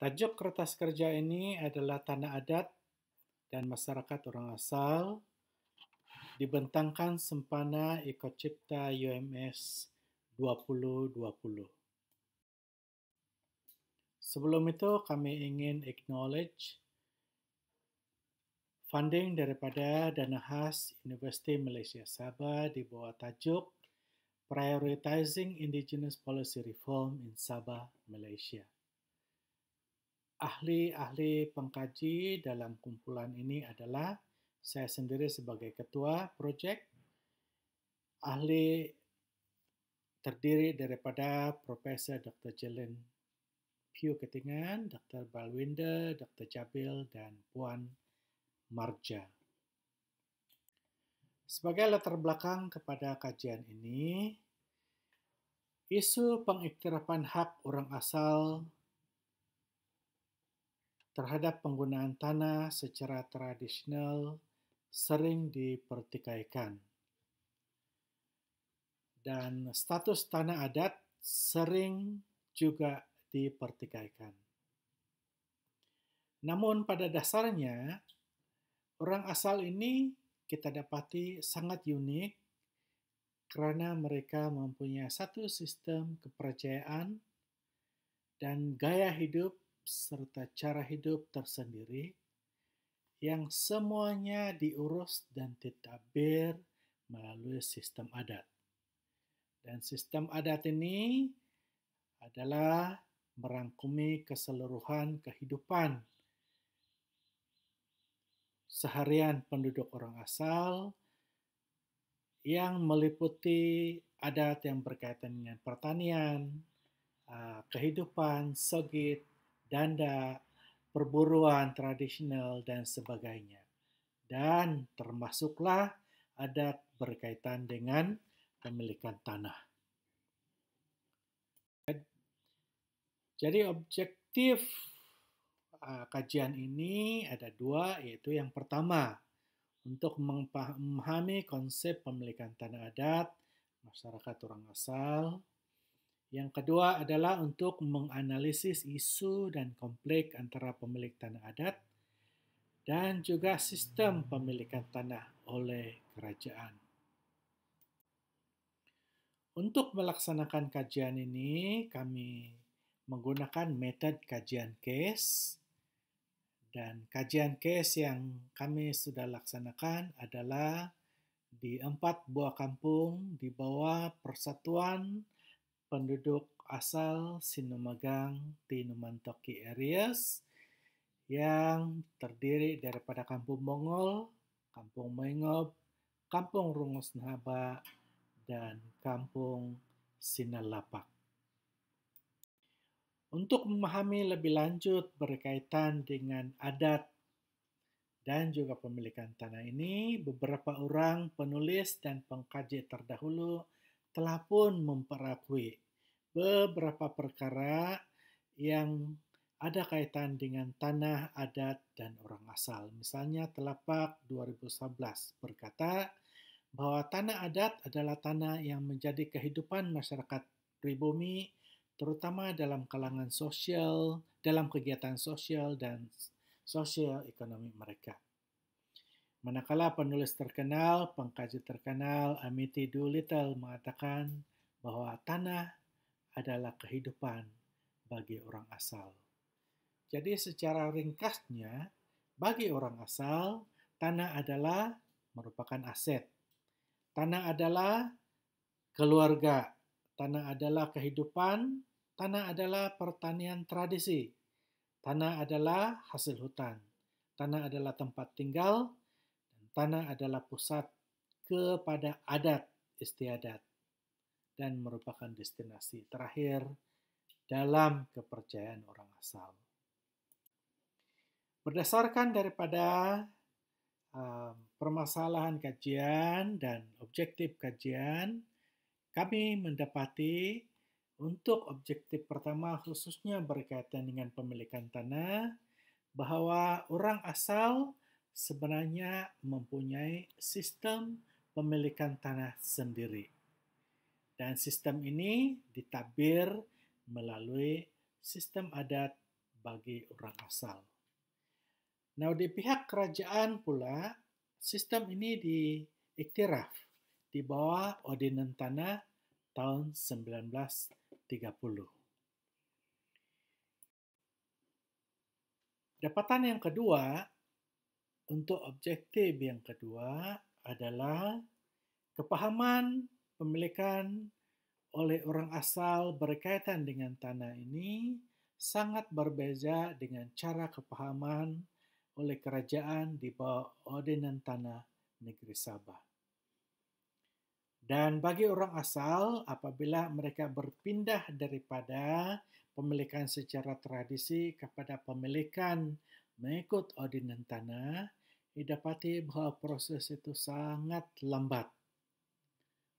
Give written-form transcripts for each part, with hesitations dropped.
Tajuk kertas kerja ini adalah Tanah Adat dan Masyarakat Orang Asal, dibentangkan Sempana Ekocipta UMS 2020. Sebelum itu, kami ingin acknowledge funding daripada Dana Khas Universiti Malaysia Sabah di bawah tajuk Prioritizing Indigenous Policy Reform in Sabah, Malaysia. Ahli-ahli pengkaji dalam kumpulan ini adalah saya sendiri sebagai ketua projek, ahli terdiri daripada Profesor Dr. Jelen Piu Ketingan, Dr. Balwinder, Dr. Jabil dan Puan Marja. Sebagai latar belakang kepada kajian ini, isu pengiktirafan hak orang asal terhadap penggunaan tanah secara tradisional sering dipertikaikan. Dan status tanah adat sering juga dipertikaikan. Namun pada dasarnya, orang asal ini kita dapati sangat unik kerana mereka mempunyai satu sistem kepercayaan dan gaya hidup serta cara hidup tersendiri yang semuanya diurus dan ditadbir melalui sistem adat. Dan sistem adat ini adalah merangkumi keseluruhan kehidupan seharian penduduk orang asal yang meliputi adat yang berkaitan dengan pertanian, kehidupan, sogit, danda, perburuan tradisional dan sebagainya. Dan termasuklah adat berkaitan dengan pemilikan tanah. Jadi objektif kajian ini ada dua, iaitu yang pertama, untuk memahami konsep pemilikan tanah adat masyarakat orang asal. Yang kedua adalah untuk menganalisis isu dan konflik antara pemilik tanah adat dan juga sistem pemilikan tanah oleh kerajaan. Untuk melaksanakan kajian ini, kami menggunakan metode kajian case. Dan kajian case yang kami sudah laksanakan adalah di 4 buah kampung di bawah Persatuan Penduduk Asal Sinumagang Tinumantoki Areas yang terdiri daripada Kampung Bongol, Kampung Mengob, Kampung Rungus Nahaba, dan Kampung Sinalapak. Untuk memahami lebih lanjut berkaitan dengan adat dan juga pemilikan tanah ini, beberapa orang penulis dan pengkaji terdahulu telah pun memperakui beberapa perkara yang ada kaitan dengan tanah adat dan orang asal. Misalnya Telapak 2011 berkata bahawa tanah adat adalah tanah yang menjadi kehidupan masyarakat pribumi terutama dalam kalangan sosial, dalam kegiatan sosial dan sosial ekonomi mereka. Manakala penulis terkenal, pengkaji terkenal, Amity Doolittle mengatakan bahawa tanah adalah kehidupan bagi orang asal. Jadi secara ringkasnya, bagi orang asal, tanah adalah merupakan aset. Tanah adalah keluarga. Tanah adalah kehidupan. Tanah adalah pertanian tradisi. Tanah adalah hasil hutan. Tanah adalah tempat tinggal. Dan tanah adalah pusat kepada adat istiadat dan merupakan destinasi terakhir dalam kepercayaan orang asal. Berdasarkan daripada permasalahan kajian dan objektif kajian, kami mendapati untuk objektif pertama khususnya berkaitan dengan pemilikan tanah, bahawa orang asal sebenarnya mempunyai sistem pemilikan tanah sendiri. Dan sistem ini ditadbir melalui sistem adat bagi orang asal. Nah, di pihak kerajaan pula, sistem ini diiktiraf di bawah Ordinan Tanah tahun 1930. Dapatan yang kedua, untuk objektif yang kedua adalah kepahaman pemilikan oleh orang asal berkaitan dengan tanah ini sangat berbeza dengan cara kepahaman oleh kerajaan di bawah Ordinan Tanah Negeri Sabah. Dan bagi orang asal, apabila mereka berpindah daripada pemilikan secara tradisi kepada pemilikan mengikut Ordinan Tanah, didapati bahawa proses itu sangat lambat.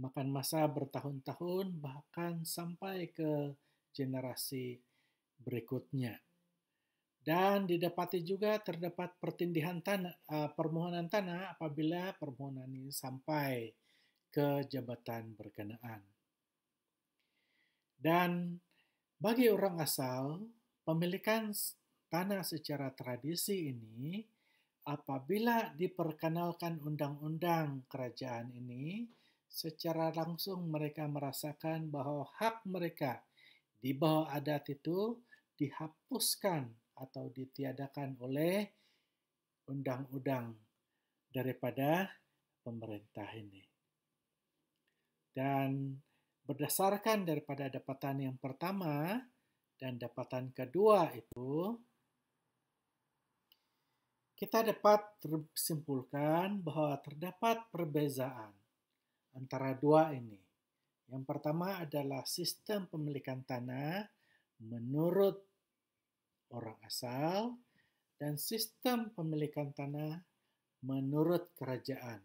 Makan masa bertahun-tahun, bahkan sampai ke generasi berikutnya. Dan didapati juga terdapat pertindihan permohonan tanah apabila permohonan ini sampai ke jabatan berkenaan. Dan bagi orang asal, pemilikan tanah secara tradisi ini apabila diperkenalkan undang-undang kerajaan ini, secara langsung mereka merasakan bahawa hak mereka di bawah adat itu dihapuskan atau ditiadakan oleh undang-undang daripada pemerintah ini. Dan berdasarkan daripada dapatan yang pertama dan dapatan kedua itu, kita dapat simpulkan bahawa terdapat perbezaan antara dua ini. Yang pertama adalah sistem pemilikan tanah menurut orang asal dan sistem pemilikan tanah menurut kerajaan.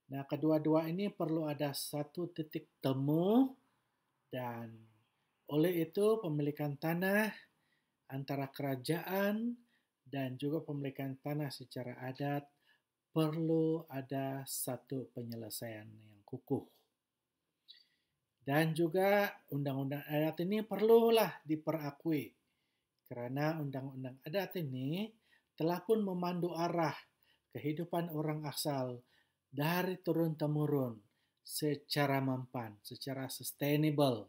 Nah, kedua-dua ini perlu ada satu titik temu dan oleh itu pemilikan tanah antara kerajaan dan juga pemilikan tanah secara adat perlu ada satu penyelesaian yang kukuh. Dan juga undang-undang adat ini perlulah diperakui kerana undang-undang adat ini telah pun memandu arah kehidupan orang asal dari turun-temurun secara mampan, secara sustainable.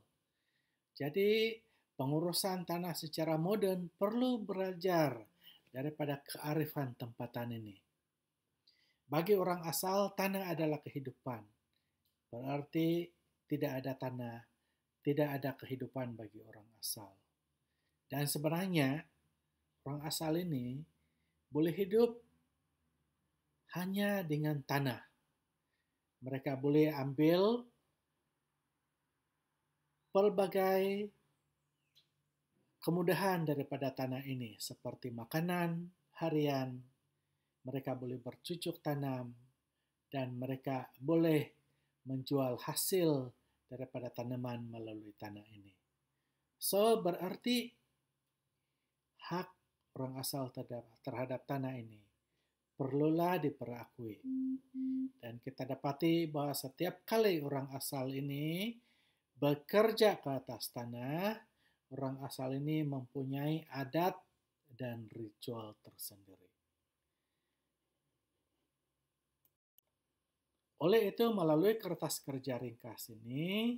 Jadi, pengurusan tanah secara moden perlu belajar daripada kearifan tempatan ini. Bagi orang asal, tanah adalah kehidupan. Berarti tidak ada tanah, tidak ada kehidupan bagi orang asal. Dan sebenarnya, orang asal ini boleh hidup hanya dengan tanah. Mereka boleh ambil pelbagai kemudahan daripada tanah ini, seperti makanan harian, mereka boleh bercucuk tanam, dan mereka boleh menjual hasil daripada tanaman melalui tanah ini. So, berarti hak orang asal terhadap tanah ini perlulah diperakui. Dan kita dapati bahawa setiap kali orang asal ini bekerja ke atas tanah, orang asal ini mempunyai adat dan ritual tersendiri. Oleh itu, melalui kertas kerja ringkas ini,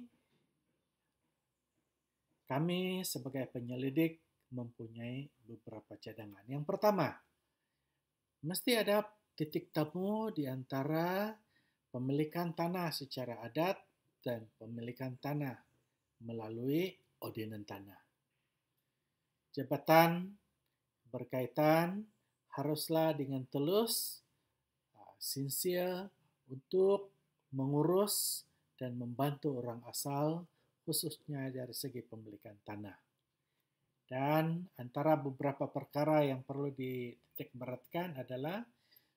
kami sebagai penyelidik mempunyai beberapa cadangan. Yang pertama, mesti ada titik temu di antara pemilikan tanah secara adat dan pemilikan tanah melalui ordinan tanah. Jabatan berkaitan haruslah dengan tulus, sincere untuk mengurus dan membantu orang asal, khususnya dari segi pemilikan tanah. Dan antara beberapa perkara yang perlu dititik beratkan adalah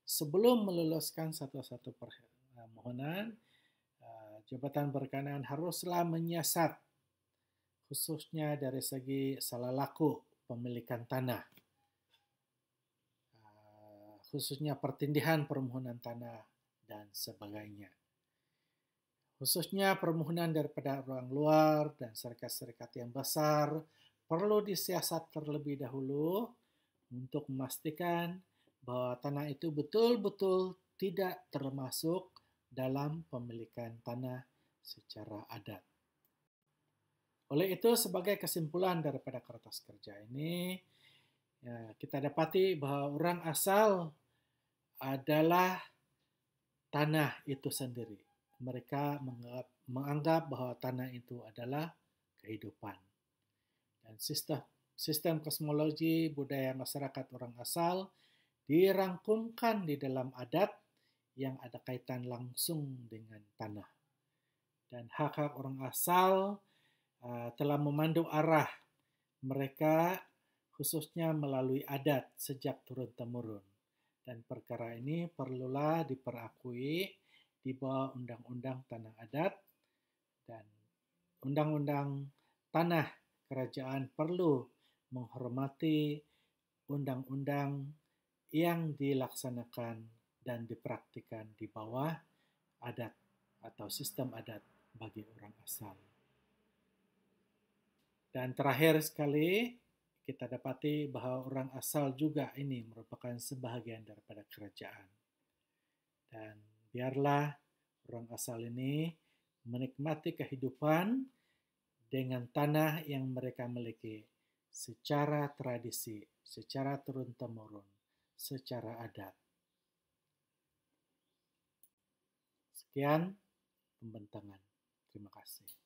sebelum meluluskan satu-satu permohonan, jabatan berkenaan haruslah menyiasat khususnya dari segi salah laku pemilikan tanah, khususnya pertindihan permohonan tanah dan sebagainya. Khususnya permohonan daripada orang luar dan syarikat-syarikat yang besar perlu disiasat terlebih dahulu untuk memastikan bahwa tanah itu betul-betul tidak termasuk dalam pemilikan tanah secara adat. Oleh itu, sebagai kesimpulan daripada kertas kerja ini, ya, kita dapati bahwa orang asal adalah tanah itu sendiri. Mereka menganggap bahwa tanah itu adalah kehidupan. Dan sistem kosmologi budaya masyarakat orang asal dirangkumkan di dalam adat yang ada kaitan langsung dengan tanah. Dan hak-hak orang asal telah memandu arah mereka khususnya melalui adat sejak turun-temurun. Dan perkara ini perlulah diperakui di bawah Undang-Undang Tanah Adat dan Undang-Undang Tanah Kerajaan perlu menghormati undang-undang yang dilaksanakan dan dipraktikkan di bawah adat atau sistem adat bagi orang asal. Dan terakhir sekali, kita dapati bahwa orang asal juga ini merupakan sebahagian daripada kerajaan. Dan biarlah orang asal ini menikmati kehidupan dengan tanah yang mereka miliki secara tradisi, secara turun-temurun, secara adat. Sekian pembentangan. Terima kasih.